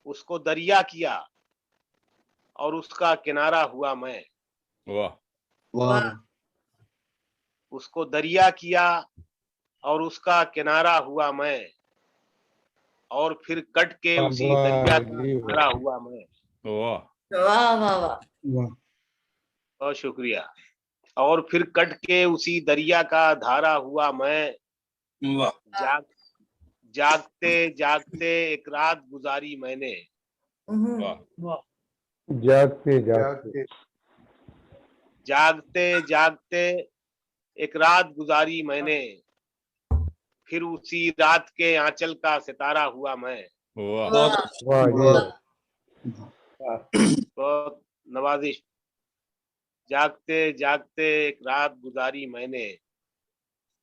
اس کو دریا کیا اور اس کا کنارہ ہوا میں. واہ واہ اس کو دریا کیا اور اس کا کنارہ ہوا میں, اور پھر کٹ کے اسی دریا کا دھارا ہوا میں. واہ واہ واہ واہ. واہ بہت شکریہ. اور پھر کٹ کے اسی دریا کا دھارا ہوا میں, جاگتے جاگتے ایک رات گزاری میں نے. واہ جاگتے جاگتے جاگتے جاگتے ایک رات گزاری میں نے, پھر اسی رات کے آنچل کا ستارہ ہوا میں. واہ واہ جی بہت نوازش. جاگتے جاگتے ایک رات گزاری میں نے,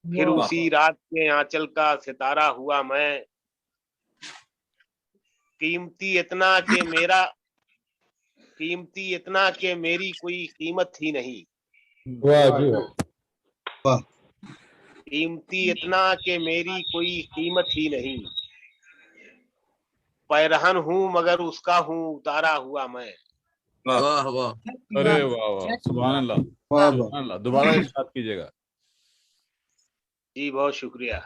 پھر اسی رات کے آنچل کا ستارہ ہوا میں. قیمتی اتنا کہ میری کوئی قیمت ہی نہیں. واہ جی قیمتی اتنا کہ میری کوئی قیمت ہی نہیں. پیرہن ہوں مگر اس کا ہوں اتارا ہوا میں. واہ واہ ارے واہ واہ سبحان اللہ واہ سبحان اللہ. دوبارہ ارشاد کیجیے گا. جی بہت شکریہ.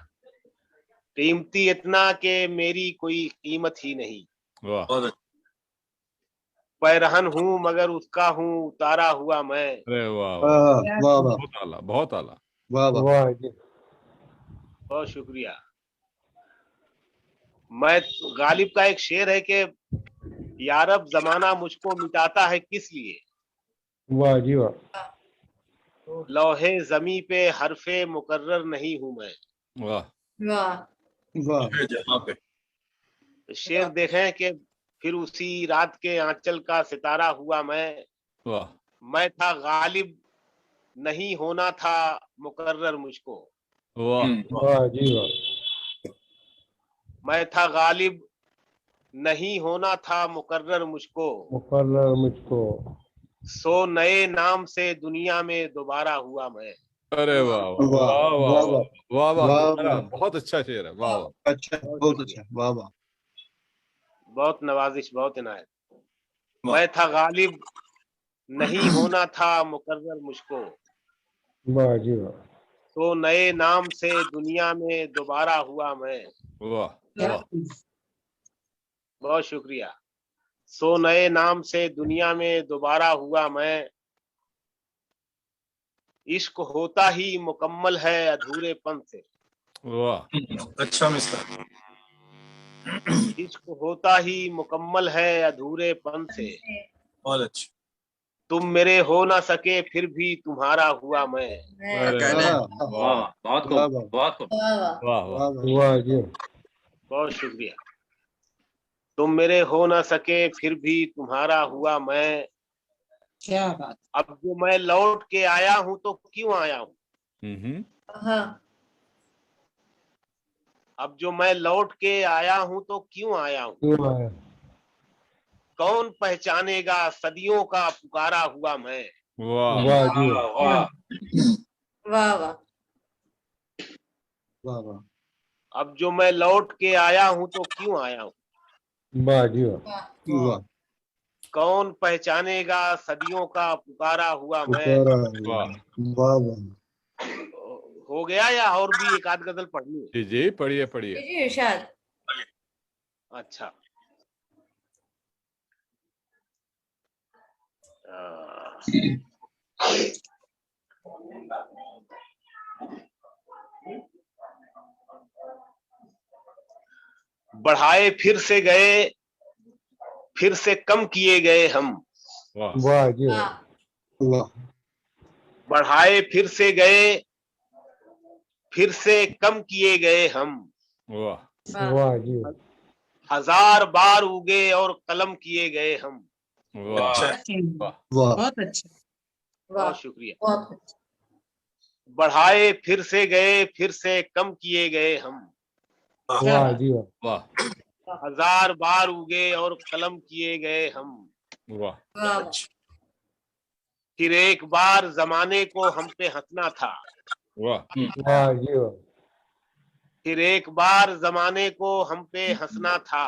قیمتی اتنا کہ میری کوئی قیمت ہی نہیں. واہ پیرہن ہوں مگر اس کا ہوں اتارا ہوا میں. ارے واہ واہ واہ واہ بہت اعلیٰ بہت اعلیٰ. واہ واہ واہ جی بہت شکریہ. میں غالب کا ایک شعر ہے کہ یارب زمانہ مجھ کو مٹاتا ہے کس لیے, واہ جی واہ لوہے زمیں پہ حرف مقرر نہیں ہوں میں. واہ واہ واہ شعر دیکھیں کہ پھر اسی رات کے آنچل کا ستارہ ہوا میں. واہ میں تھا غالب نہیں ہونا تھا مقرر مجھ کو. واہ واہ جی واہ میں تھا غالب نہیں ہونا تھا مقرر مجھ کو. مقرر مجھ کو سو نئے نام سے دنیا میں دوبارہ ہوا میں. ارے واہ واہ واہ واہ واہ واہ بہت اچھا شعر ہے. واہ واہ اچھا بہت اچھا واہ واہ بہت نوازش بہت عنایت. میں تھا غالب نہیں ہونا تھا مقرر مجھ کو. واہ جی واہ تو نئے نام سے دنیا میں دوبارہ ہوا میں. واہ واہ بہت شکریہ. سو نئے نام سے دنیا میں دوبارہ ہوا میں. عشق ہوتا ہی مکمل ہے ادھورے پن سے. واہ اچھا مصرع عشق ہوتا ہی مکمل ہے ادھورے پن سے. بہت اچھا تم میرے ہو نہ سکے پھر بھی تمہارا ہوا میں. واہ بہت خوب بہت خوب واہ واہ واہ جی بہت شکریہ. تم میرے ہو نہ سکے پھر بھی تمہارا ہوا میں. کیا بات. اب جو میں لوٹ کے آیا ہوں تو کیوں آیا ہوں. ہاں اب جو میں لوٹ کے آیا ہوں تو کیوں آیا ہوں. کیوں آیا کون پہچانے گا صدیوں کا پکارا ہوا میں. واہ واہ جی واہ واہ واہ واہ اب جو میں لوٹ کے آیا ہوں تو کیوں آیا ہوں. واہ جی واہ واہ کون پہچانے گا صدیوں کا پکارا ہوا میں. واہ واہ واہ ہو گیا یا اور بھی ایک آدھ غزل پڑھنی ہے. جی جی پڑھیے پڑھیے. جی ارشاد. اچھا بڑھائے پھر سے گئے پھر سے کم کیے گئے ہم. واہ واہ جی واہ واہ بڑھائے پھر سے گئے پھر سے کم کیے گئے ہم. واہ واہ جی ہزار بار اگے اور قلم کیے گئے ہم. واہ واہ بہت اچھا. بہت شکریہ. بہت اچھا. بڑھائے پھر سے گئے پھر سے کم کیے گئے ہم. واہ جی واہ ہزار بار اگے اور قلم کیے گئے ہم. واہ واہ پھر ایک بار زمانے کو ہم پہ ہنسنا تھا. واہ واہ جی واہ پھر ایک بار زمانے کو ہم پہ ہنسنا تھا.